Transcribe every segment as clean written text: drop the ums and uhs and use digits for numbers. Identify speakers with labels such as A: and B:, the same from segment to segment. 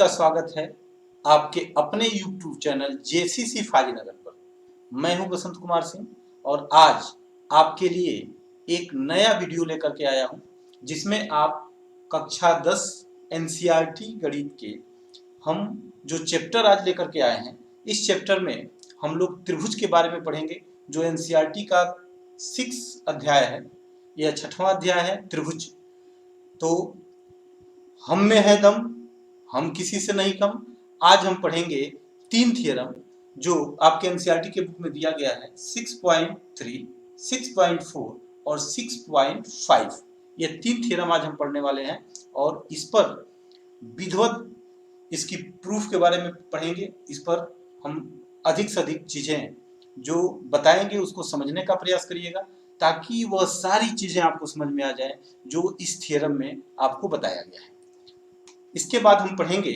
A: का स्वागत है आपके अपने YouTube चैनल जेसीसी फाजीनगर पर। मैं हूं बसंत कुमार सिंह और आज आपके लिए एक नया वीडियो लेकर के आया हूं जिसमें आप कक्षा 10 एनसीईआरटी गणित के हम जो चैप्टर आज लेकर के आए हैं, इस चैप्टर में हम लोग त्रिभुज के बारे में पढ़ेंगे जो एनसीईआरटी का 6 अध्याय है। यह 6वां अध्याय है त्रिभुज। तो हम में है दम, हम किसी से नहीं कम। आज हम पढ़ेंगे 3 थियरम जो आपके एनसीईआरटी के बुक में दिया गया है 6.3, 6.4 और 6.5। ये 3 थियरम आज हम पढ़ने वाले हैं और इस पर विधिवत इसकी प्रूफ के बारे में पढ़ेंगे। इस पर हम अधिक से अधिक चीजें जो बताएंगे उसको समझने का प्रयास करिएगा ताकि वह सारी चीजें आपको समझ में आ जाए जो इस थियरम में आपको बताया गया है। इसके बाद हम पढ़ेंगे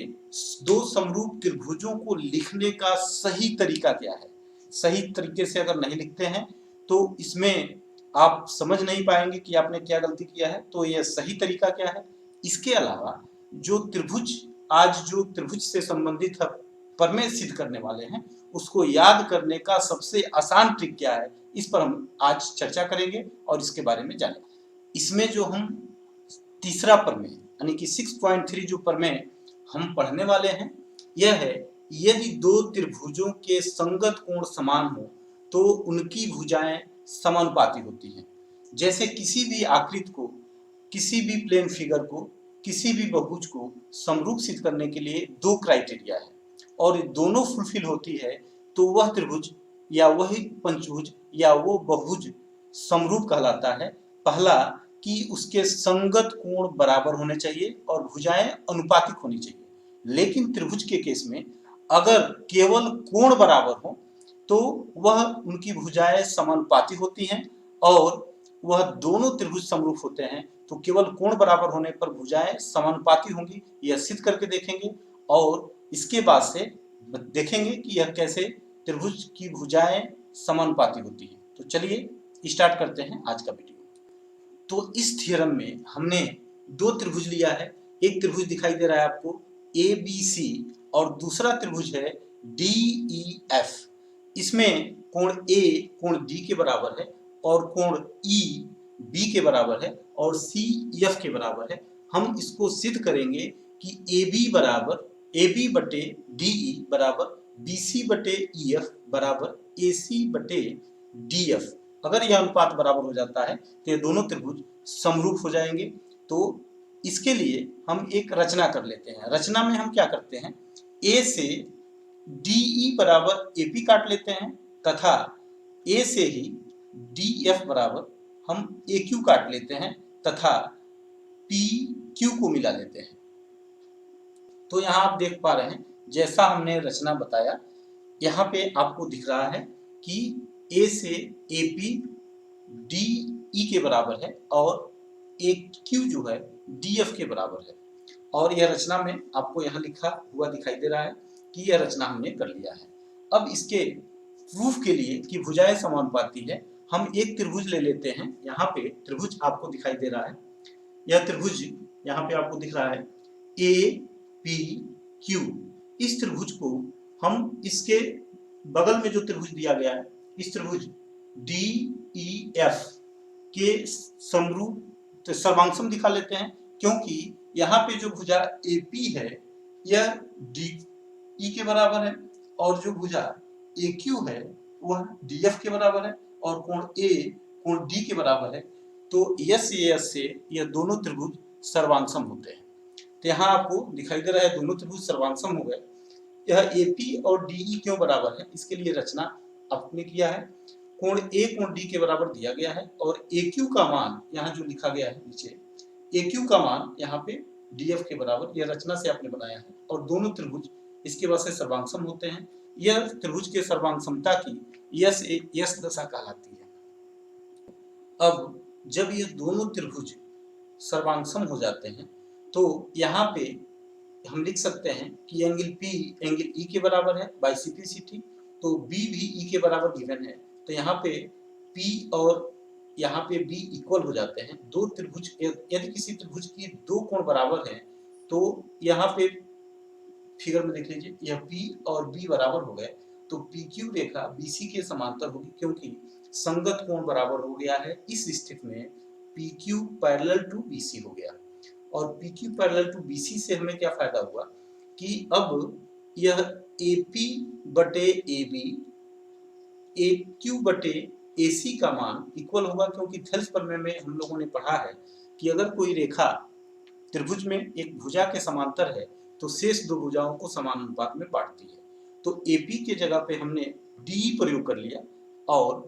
A: दो समरूप त्रिभुजों को लिखने का सही तरीका क्या है। सही तरीके से अगर नहीं लिखते हैं तो इसमें आप समझ नहीं पाएंगे कि आपने क्या गलती किया है। तो यह सही तरीका क्या है। इसके अलावा जो त्रिभुज से संबंधित प्रमेय सिद्ध करने वाले हैं उसको याद करने का सबसे आसान ट्रिक क्या है, इस पर हम आज चर्चा करेंगे और इसके बारे में जानेंगे। इसमें जो हम तीसरा प्रमेय यानी कि 6.3 जो प्रमेय हम पढ़ने वाले हैं यह है, यदि दो त्रिभुजों के संगत कोण समान हो तो उनकी भुजाएं समानुपाती होती हैं। जैसे किसी भी आकृति को, किसी भी प्लेन फिगर को, किसी भी बहुभुज को समरूप सिद्ध करने के लिए 2 क्राइटेरिया है और दोनों फुलफिल होती है तो वह त्रिभुज या वही पंचभुज या वो बहुभुज समरूप कहलाता है। पहला कि उसके संगत कोण बराबर होने चाहिए और भुजाएं अनुपातिक होनी चाहिए। लेकिन त्रिभुज के केस में अगर केवल कोण बराबर हो तो वह उनकी भुजाएं समानुपाती होती हैं और वह दोनों त्रिभुज समरूप होते हैं तो केवल कोण बराबर होने पर भुजाएं समानुपाती होंगी। यह सिद्ध करके देखेंगे और इसके बाद से देखेंगे कि यह कैसे त्रिभुज की भुजाएं समानुपाती होती है। तो चलिए स्टार्ट करते हैं आज का वीडियो। तो इस थ्योरम में हमने 2 त्रिभुज लिया है। एक त्रिभुज दिखाई दे रहा है आपको ABC और दूसरा त्रिभुज है DEF। इसमें कोण A कोण D के बराबर है और कोण E B के बराबर है और C F के बराबर है। हम इसको सिद्ध करेंगे कि AB बटे DE बराबर BC बटे EF बराबर AC बटे DF। अगर यह अनुपात बराबर हो जाता है तो ये दोनों त्रिभुज समरूप हो जाएंगे। तो इसके लिए हम एक रचना कर लेते हैं। रचना में हम क्या करते हैं, A से DE बराबर AP काट लेते हैं तथा A से ही DF बराबर हम AQ काट लेते हैं तथा PQ को मिला लेते हैं। तो यहाँ आप देख पा रहे हैं जैसा हमने रचना बताया, यहाँ पे आपको दिख रहा है कि A से AP DE के बराबर है और AQ जो है DF के बराबर है और यह रचना में आपको यहाँ लिखा हुआ दिखाई दे रहा है कि यह रचना हमने कर लिया है। अब इसके प्रूफ के लिए कि भुजाएं समानुपाती है हम एक त्रिभुज ले लेते हैं। यहाँ पे त्रिभुज आपको दिखाई दे रहा है, यह त्रिभुज यहाँ पे आपको दिख रहा है APQ। इस त्रिभुज को हम इसके बगल में जो त्रिभुज दिया गया है इस त्रिभुज DEF के समरूप सर्वांगसम दिखा लेते हैं, क्योंकि यहाँ पे जो भुजा AP है यह DE के बराबर है और जो भुजा AQ है वह DF के बराबर है और कोण A कोण D के बराबर है। तो यस से यह दोनों त्रिभुज सर्वांगसम होते हैं। तो यहाँ आपको दिखाई दे रहा है दोनों त्रिभुज सर्वांगसम हो गए। यह AP और DE क्यों बराबर है, इसके लिए रचना आपने किया है। कोण A कोण D के बराबर दिया गया है और AQ का मान यहाँ जो लिखा गया है नीचे, AQ का मान यहाँ पे DF के बराबर, यह रचना से आपने बनाया है और दोनों त्रिभुज इसके वजह से सर्वांगसम होते हैं। यह त्रिभुज के सर्वांगसमता की यस दशा कहलाती है। अब जब ये दोनों त्रिभुज सर्वांगसम हो जाते हैं तो यहाँ पे हम लिख सकते हैं कि एंगल P एंगल E के बराबर है बाई CP/CT। तो B भी E के बराबर गिवन है तो यहाँ पे P और यहाँ पे B इक्वल हो जाते हैं। दो त्रिभुज, यदि किसी त्रिभुज की 2 कोण बराबर हैं तो यहाँ पे फिगर में देख लीजिए, यह P और B बराबर हो गए तो PQ रेखा BC के समांतर होगी, क्योंकि संगत कोण बराबर हो गया है। इस स्थिति में PQ पैरेलल टू BC हो गया, और PQ पैरेलल टू BC से हमें क्या फायदा हुआ कि अब यह AP बटे AB, AQ बटे AC का मान इक्वल होगा, क्योंकि थेल्स प्रमेय में हम लोगों ने पढ़ा है कि अगर कोई रेखा त्रिभुज में एक भुजा के समांतर है तो शेष दो भुजाओं को समान अनुपात में बांटती है। तो AP के जगह पे हमने DE प्रयोग कर लिया और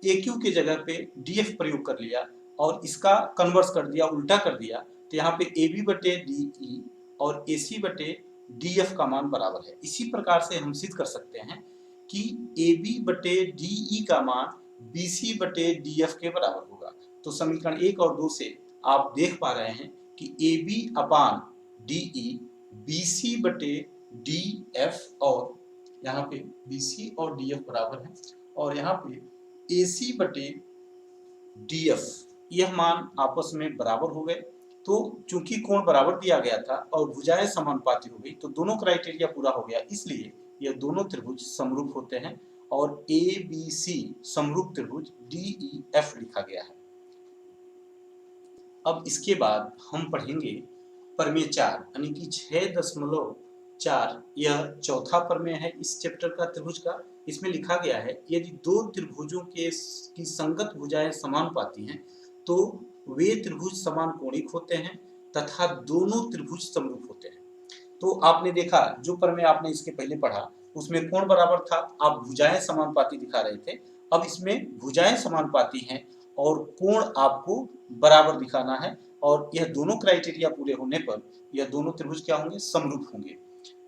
A: AQ के जगह पे DF प्रयोग कर लिया और इसका कन्वर्स कर दिया, उल्टा कर दिया, तो यहाँ पे AB बटे DE और AC बटे DF का मान बराबर है। इसी प्रकार से हम सिद्ध कर सकते हैं कि AB बटे DE का मान BC बटे DF के बराबर होगा। तो समीकरण 1 और 2 से आप देख पा रहे हैं कि AB अपान DE BC बटे DF, और यहाँ पे BC और DF बराबर है, और यहाँ पे AC बटे DF, यह मान आपस में बराबर हो गए। तो चूंकि कोण बराबर दिया गया था और भुजाएं समानुपाती हो गई तो दोनों क्राइटेरिया पूरा हो गया, इसलिए यह दोनों त्रिभुज समरूप होते हैं और ABC समरूप त्रिभुज DEF लिखा गया है। अब इसके बाद हम पढ़ेंगे प्रमेय 4 यानी कि 6.4, यह चौथा प्रमेय है इस चैप्टर का त्रिभुज का। इसमें लिखा गया है यदि दो त्रिभुजों की संगत भुजाएं समानुपाती हैं तो वे त्रिभुज समान कोणिक होते हैं तथा दोनों त्रिभुज समरूप होते हैं। तो आपने देखा जो प्रमेय आपने इसके पहले पढ़ा उसमें कोण बराबर था, आप भुजाएं समानुपाती दिखा रहे थे। अब इसमें भुजाएं समानुपाती हैं और कोण आपको बराबर दिखाना है, और यह दोनों क्राइटेरिया पूरे होने पर यह दोनों त्रिभुज क्या होंगे, समरूप होंगे।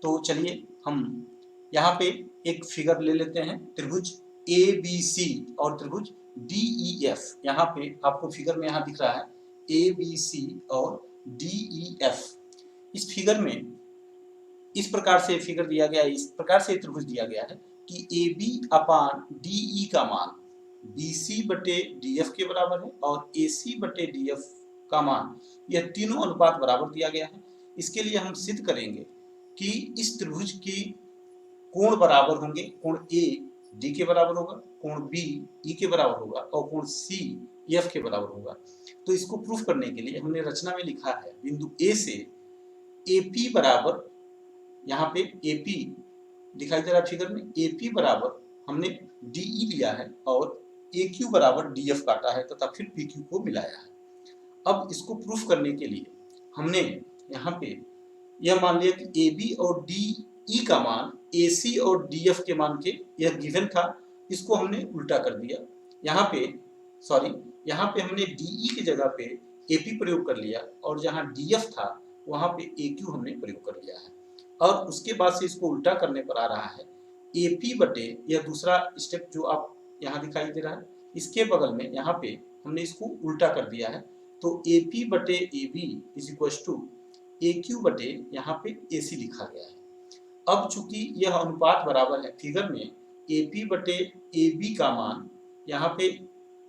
A: तो चलिए हम यहाँ पे एक फिगर ले लेते हैं, त्रिभुज ABC और त्रिभुज DEF। यहाँ पे आपको फिगर में यहाँ दिख रहा है ABC और DEF। इस फिगर में इस प्रकार से फिगर दिया गया है, इस प्रकार से त्रिभुज दिया गया है कि AB अपान DE का मान BC बटे DF के बराबर है और AC बटे DF का मान, यह तीनों अनुपात बराबर दिया गया है। इसके लिए हम सिद्ध करेंगे कि इस त्रिभुज की कोण बराबर होंगे, कोण A D के बराबर होगा, कोण B E के बराबर होगा और कोण C F के बराबर होगा। तो इसको प्रूफ करने के लिए हमने रचना में लिखा है बिंदु A से AP बराबर, यहाँ पे AP दिखाई दे रहा है फिगर में, AP बराबर हमने DE लिया है और AQ बराबर DF काटा है तथा फिर PQ को मिलाया है। अब इसको प्रूफ करने के लिए हमने यहाँ पे यह मान लिया कि AB और DE का मान AC और DF के मान के यह गिवन था, इसको हमने उल्टा कर दिया। यहाँ पे हमने DE की जगह पे AP प्रयोग कर लिया और जहाँ DF था वहाँ पे AQ हमने प्रयोग कर लिया है, और उसके बाद से इसको उल्टा करने पर आ रहा है AP बटे, यह दूसरा स्टेप जो आप यहाँ दिखाई दे रहा है, इसके बगल में यहाँ पे हमने इसको उल्टा कर दिया है। तो AP बटे AB is equal to AQ बटे यहाँ पे AC लिखा गया है। अब चूंकि यह अनुपात बराबर है, फिगर में AP बटे AB का मान यहाँ पे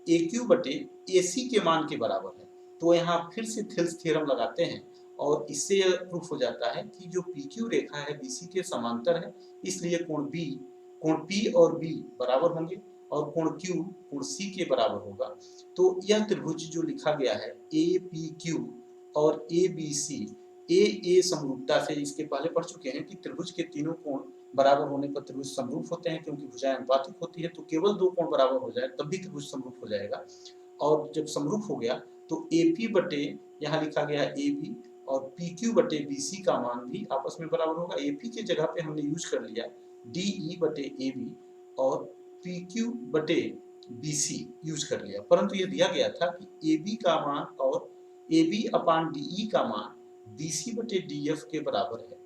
A: AQ बटे AC के मान के बराबर है, तो यहाँ फिर से थेल्स थ्योरम लगाते हैं और इससे यह प्रूफ हो जाता है कि जो PQ रेखा है BC के समांतर है, इसलिए कोण P और B बराबर होंगे और कोण Q कोण C के बराबर होगा। तो यह त्रिभुज जो लिखा गया है APQ और ABC, AA समरूपता से इसके पहले पढ़ चुके हैं कि त्रिभुज के तीनों कोण बराबर होने पर त्रिभुज समरूप होते हैं, क्योंकि भुजाएं अनुपातिक होती है। तो केवल दो कोण बराबर हो जाए तब भी त्रिभुज समरूप हो जाएगा, और जब समरूप हो गया तो AP बटे यहाँ लिखा गया है AB और PQ बटे BC का मान भी आपस में बराबर होगा। AP की जगह पे हमने यूज कर लिया DE बटे AB और PQ बटे BC यूज कर लिया, परंतु ये दिया गया था कि AB का मान और AB अपान DE का मान BC बटे DF के बराबर है,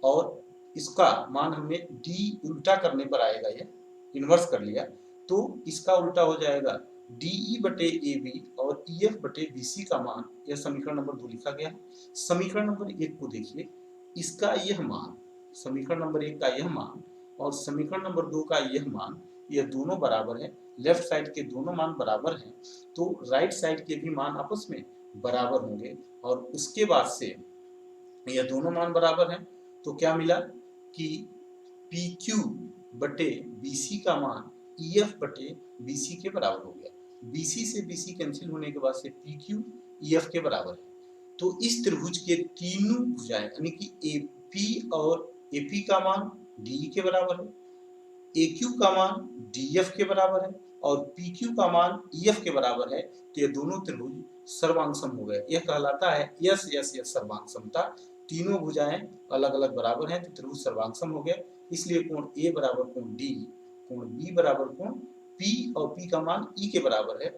A: और इसका मान हमने D उल्टा करने पर आएगा, यह इन्वर्स कर लिया तो इसका उल्टा हो जाएगा DE बटे AB और EF बटे BC का मान, यह समीकरण नंबर 2 लिखा गया है। समीकरण नंबर 1 को देखिए, इसका यह मान, समीकरण नंबर 1 का यह मान और समीकरण नंबर 2 का यह मान, यह दोनों बराबर है। लेफ्ट साइड के दोनों मान बराबर हैं तो राइट साइड के भी मान आपस में बराबर होंगे, और उसके बाद से यह दोनों मान बराबर हैं तो क्या मिला कि पी क्यू बटे बी सी का मान ई एफ बटे बी सी के बराबर हो गया। बी सी से बी सी कैंसिल होने के बाद से पी क्यू ई एफ के बराबर है। तो इस त्रिभुज के तीनों भुजाएं यानी कि ए पी और ए पी का मान डी के बराबर है, ए क्यू का मान डी एफ के बराबर है और पी क्यू का मान ई एफ के बराबर है। तो ये दोनों त्रिभुज सर्वांग हो गए। यह कहलाता है यस यस यस सर्वांग समता। तीनों भुजाएं अलग अलग बराबर हैं तो त्रिभुज सर्वांग हो गया। इसलिए कोण ए बराबर कोण डी, कोण बी बराबर कोण पी और पी का मान ई के बराबर है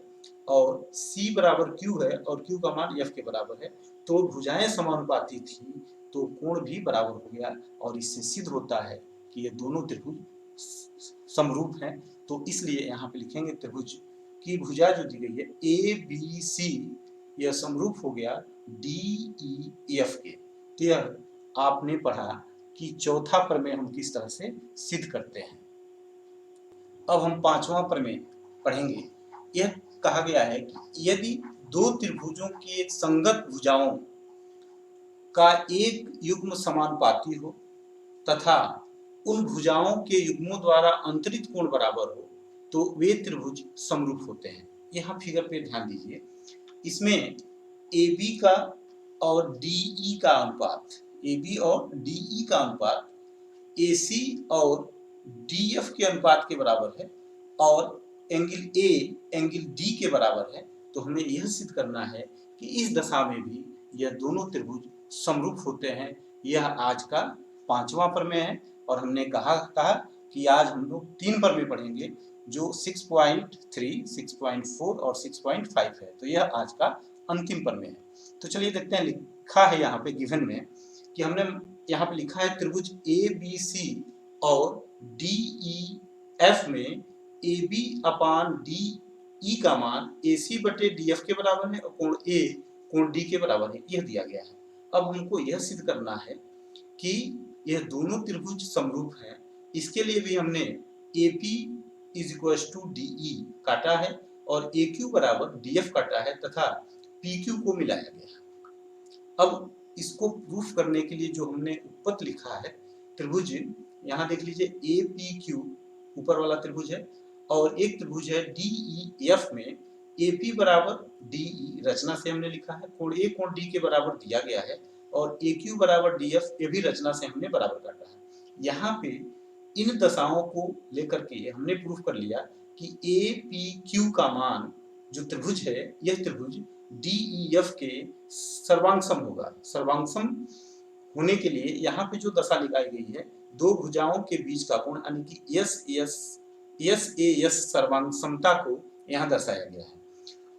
A: और सी बराबर क्यू है और क्यू का मान एफ के बराबर है। तो भुजाएं समानुपाती थी तो कोण भी बराबर हो गया और इससे सिद्ध होता है कि ये दोनों त्रिभुज समरूप हैं। तो इसलिए यहाँ पे लिखेंगे त्रिभुज की भुजा जो दी गई है ए बी सी यह समरूप हो गया डी ई एफ के। तो यह आपने पढ़ा कि चौथा प्रमेय हम किस तरह से सिद्ध करते हैं। अब हम पांचवा प्रमेय पढ़ेंगे। यह कहा गया है कि यदि दो त्रिभुजों के संगत भुजाओं का एक युग्म समानुपाती हो तथा उन भुजाओं के युग्मों द्वारा अंतरित कोण बराबर हो तो वे त्रिभुज समरूप होते हैं। यहाँ फिगर पे ध्यान दीजिए, इसमें ए बी का और डी ई का अनुपात, ए बी और डी ई का अनुपात ए सी और डी एफ के अनुपात के बराबर है और एंगल ए एंगल डी के बराबर है। तो हमें यह सिद्ध करना है कि इस दशा में भी यह दोनों त्रिभुज समरूप होते हैं। यह आज का पांचवा प्रमेय है और हमने कहा कि आज हम लोग तीन प्रमेय पढ़ेंगे जो 6.3, 6.4 और 6.5 है। तो यह आज का अंतिम प्रमेय है। तो चलिए देखते हैं, लिखा है यहाँ पे गिवन में कि हमने यहाँ पे लिखा है त्रिभुज ए बी सी और डी ई एफ में A B upon D E का मान ए सी बटे डी एफ के बराबर है और कोण ए कोण डी के बराबर है, यह दिया गया है। अब हमको यह सिद्ध करना है कि यह दोनों त्रिभुज समरूप हैं। इसके लिए भी हमने A P is equal to D E काटा है और ए क्यू बराबर डी एफ काटा है तथा पी क्यू को मिलाया गया। अब इसको प्रूफ करने के लिए जो हमने उत्पत्ति लिखा है त्रिभुज, यहाँ देख लीजिए ए पी क्यू ऊपर वाला त्रिभुज है और एक त्रिभुज है डी ई एफ में ए पी बराबर डी ई रचना से हमने लिखा है, कोण ए कोण डी के बराबर दिया गया है और ए क्यू बराबर डी एफ ये भी रचना से हमने बराबर काटा है। यहाँ पे इन दशाओं को लेकर के हमने प्रूफ कर लिया कि ए पी क्यू का मान जो त्रिभुज है यह त्रिभुज डी ई एफ के सर्वांगसम होगा। सर्वांगसम होने के लिए यहाँ पे जो दशा लगाई गई है दो भुजाओं के बीच का कोण यानी कि एस ए एस सर्वांगसमता को यहाँ दर्शाया गया है।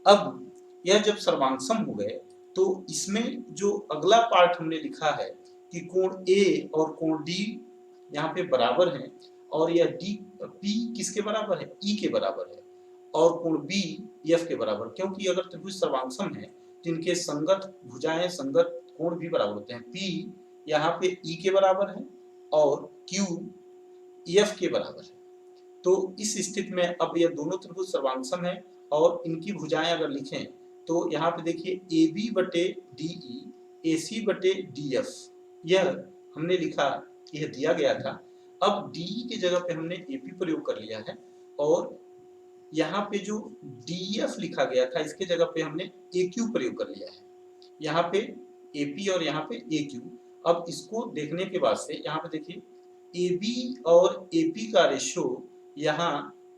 A: अब यह जब सर्वांगसम हो गए तो इसमें जो अगला पार्ट हमने लिखा है कि कोण ए और कोण डी यहाँ पे बराबर हैं और यह डी पी किसके बराबर है, ई के बराबर है और कोण बी एफ के बराबर। क्योंकि अगर त्रिभुज सर्वांगसम है तो इनके संगत भुजाएं संगत कोण भी बराबर होते हैं। पी यहाँ पे ई के बराबर है और क्यू एफ के बराबर है। तो इस स्थिति में अब यह दोनों त्रिभुज सर्वांगसम है और इनकी भुजाएं अगर लिखें तो यहाँ पे देखिए ए बी बटे डी ई, ए सी बटे डी एफ, यह हमने लिखा, यह दिया गया था। अब डी ई की जगह पे हमने ए पी प्रयोग कर लिया है और यहाँ पे जो डी एफ लिखा गया था इसके जगह पे हमने ए क्यू प्रयोग कर लिया है। यहाँ पे ए पी और यहाँ पे ए क्यू। अब इसको देखने के बाद से यहाँ पे देखिए ए बी और ए पी का रेशियो यहाँ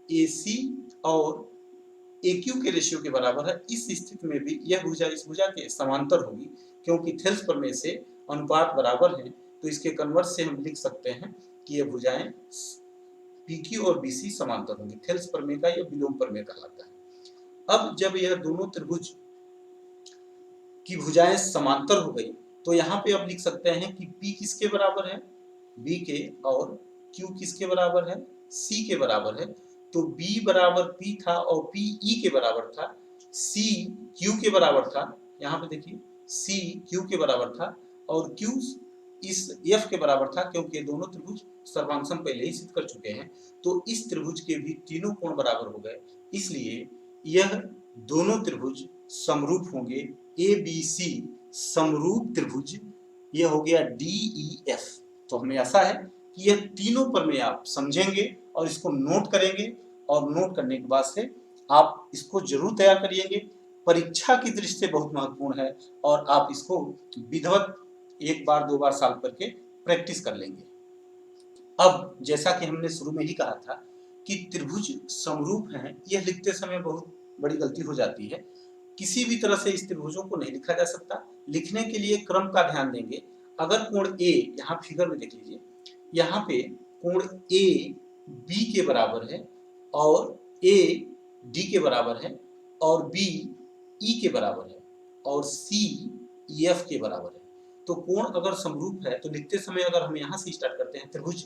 A: ए सी और ए क्यू के रेशियो के बराबर है। इस स्थिति में भी यह भुजा इस भुजा के समांतर होगी क्योंकि थेल्स प्रमेय से अनुपात बराबर है। तो इसके कन्वर्स से हम लिख सकते हैं कि ये भुजाएं पी क्यू और बी सी समांतर होंगी। थेल्स प्रमेय का यह विलोम प्रमेय कहलाता है। अब जब यह दोनों त्रिभुज की भुजाएं समांतर हो गई तो यहाँ पे अब लिख सकते हैं कि P किसके बराबर है, B के, और Q किसके बराबर है, C के बराबर है। तो B बराबर P था और P E के बराबर था, C Q के बराबर था। यहाँ पे देखिए C Q के बराबर था और Q इस F के बराबर था क्योंकि ये दोनों त्रिभुज सर्वांगसम पहले ही सिद्ध कर चुके हैं। तो इस त्रिभुज के भी तीनों कोण बराबर हो गए, इसलिए यह दोनों त्रिभुज समरूप होंगे। ए बी सी समरूप त्रिभुज यह हो गया डी ई एफ। तो हमें आशा है कि यह तीनों प्रमेय आप समझेंगे और इसको नोट करेंगे, और नोट करने के बाद से आप इसको जरूर तैयार करिएंगे। परीक्षा की दृष्टि से बहुत महत्वपूर्ण है और आप इसको विधिवत 1 बार 2 बार साल करके प्रैक्टिस कर लेंगे। अब जैसा कि हमने शुरू में ही कहा था कि त्रिभुज समरूप हैं, यह लिखते समय बहुत बड़ी गलती हो जाती है। किसी भी तरह से इस त्रिभुजों को नहीं लिखा जा सकता। लिखने के लिए क्रम का ध्यान देंगे। अगर कोण ए, यहाँ फिगर में देख लीजिए, यहाँ पे कोण ए बी के बराबर है और ए डी के बराबर है और बी ई के बराबर है और सी एफ के बराबर है। तो कोण अगर समरूप है तो लिखते समय अगर हम यहाँ से स्टार्ट करते हैं, त्रिभुज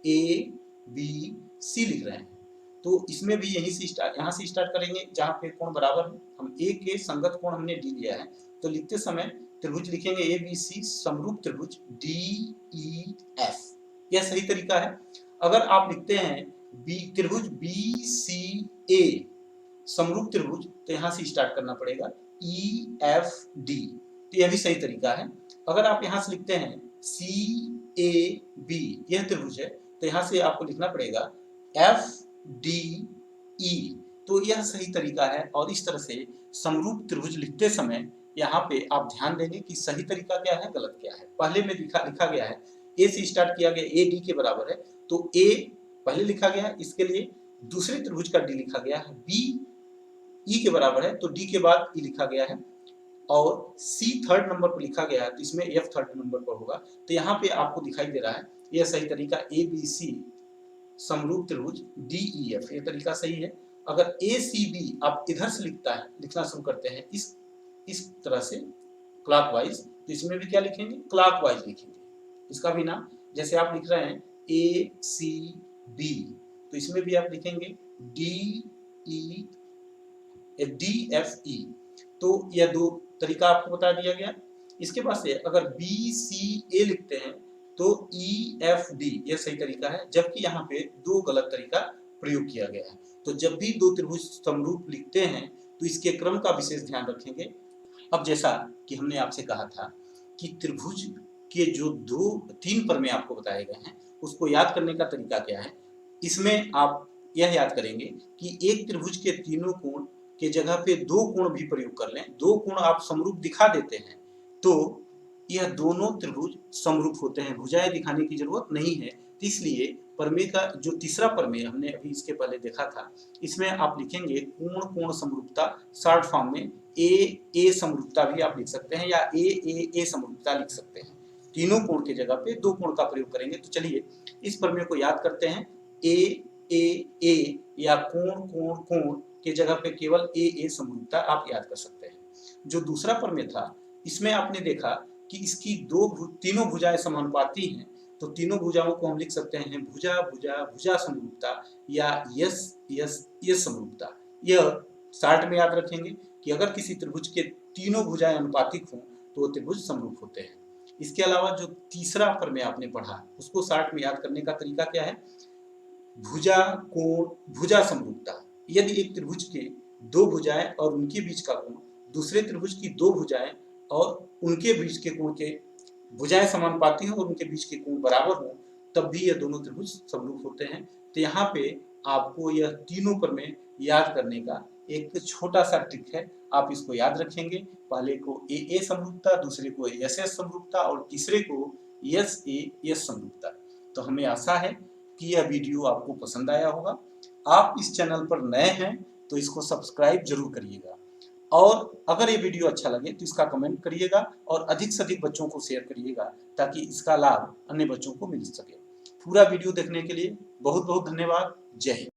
A: ए बी सी लिख रहे हैं, तो इसमें भी यहीं से यहाँ से स्टार्ट करेंगे जहाँ पे कोण बराबर है। हम ए के संगत कोण हमने डी लिया है, तो लिखते समय त्रिभुज लिखेंगे ए बी सी समरूप त्रिभुज डी ई एफ, यह सही तरीका है। अगर आप लिखते हैं त्रिभुज बी सी ए समरूप त्रिभुज, तो यहाँ से स्टार्ट करना पड़ेगा ई एफ डी, तो यह भी सही तरीका है। अगर आप यहाँ से लिखते हैं सी ए बी, यह त्रिभुज है, तो यहाँ से आपको लिखना पड़ेगा एफ डी ई, तो यह सही तरीका है। और इस तरह से समरूप त्रिभुज लिखते समय यहाँ पे आप ध्यान देंगे कि सही तरीका क्या है, गलत क्या है। पहले में लिखा गया है ए से स्टार्ट किया गया, ए डी के बराबर है, तो ए पहले लिखा गया है, इसके लिए दूसरे त्रिभुज का डी लिखा गया है। बी ई के बराबर है तो डी के बाद ई लिखा गया है, और सी थर्ड नंबर पर लिखा गया है तो इसमें एफ थर्ड नंबर पर होगा। तो यहाँ पे आपको दिखाई दे रहा है यह सही तरीका ए बी सी समरूप त्रिभुज डी ई एफ, ये तरीका सही है। अगर ए सी बी आप इधर से लिखना शुरू करते हैं इस तरह से क्लॉकवाइज, तो इसमें भी क्या लिखेंगे, क्लॉकवाइज लिखेंगे। इसका भी नाम जैसे आप लिख रहे हैं ए सी बी, तो इसमें भी आप लिखेंगे D E D F E, तो यह दो तरीका आपको बता दिया गया। इसके बाद से अगर बी सी ए लिखते हैं तो ई एफ डी, यह सही तरीका है, जबकि यहाँ पे दो गलत तरीका प्रयोग किया गया है। तो जब भी दो त्रिभुज समरूप लिखते हैं तो इसके क्रम का विशेष ध्यान रखेंगे। अब जैसा कि हमने आपसे कहा था कि त्रिभुज के जो 3 प्रमेय आपको बताए गए हैं उसको याद करने का तरीका क्या है। इसमें आप यह याद करेंगे कि एक त्रिभुज के तीनों कोण के जगह पे 2 कोण भी प्रयोग कर लें, 2 कोण आप समरूप दिखा देते हैं तो यह दोनों त्रिभुज समरूप होते हैं, भुजाएं दिखाने की जरूरत नहीं है। इसलिए प्रमेय का जो तीसरा प्रमेय हमने अभी इसके पहले देखा था, इसमें आप लिखेंगे कोण कोण समरूपता, शॉर्ट फॉर्म में ए समरूपता भी आप लिख सकते हैं या ए समरूपता लिख सकते हैं। तीनों कोण के जगह पे 2 कोण का प्रयोग करेंगे। तो चलिए इस प्रमेय को याद करते हैं। ए या कोण कोण कोण के जगह पे केवल ए समरूपता आप याद कर सकते हैं। जो दूसरा प्रमेय था इसमें आपने देखा कि इसकी तीनों भुजाएं समानुपाती हैं, तो तीनों भुजाओं को हम लिख सकते हैं भुजा भुजा भुजा समरूपता या यस यस यस समरूपता। यह शॉर्ट में याद रखेंगे कि अगर किसी त्रिभुज के तीनों भुजाएं अनुपातिक हों तो वो त्रिभुज समरूप होते हैं। इसके अलावा जो तीसरा प्रमेय आपने पढ़ा उसको शॉर्ट में याद करने का तरीका क्या है, भुजा कोण भुजा समरूपता। यदि एक त्रिभुज के 2 भुजाएं और उनके बीच का कोण दूसरे त्रिभुज की 2 भुजाएं और उनके बीच के कोण के भुजाएं समानुपाती हो और उनके बीच के कोण बराबर हो, तब भी यह दोनों त्रिभुज समरूप होते हैं। तो यहाँ पे आपको यह तीनों प्रमेय याद करने का एक छोटा सा ट्रिक है, आप इसको याद रखेंगे। पहले को ए समरूपता, दूसरे को एस समरूपता और तीसरे को एस समरूपता। तो हमें आशा है कि यह वीडियो आपको पसंद आया होगा। आप इस चैनल पर नए हैं तो इसको सब्सक्राइब जरूर करिएगा, और अगर ये वीडियो अच्छा लगे तो इसका कमेंट करिएगा और अधिक से अधिक बच्चों को शेयर करिएगा ताकि इसका लाभ अन्य बच्चों को मिल सके। पूरा वीडियो देखने के लिए बहुत बहुत धन्यवाद। जय हिंद।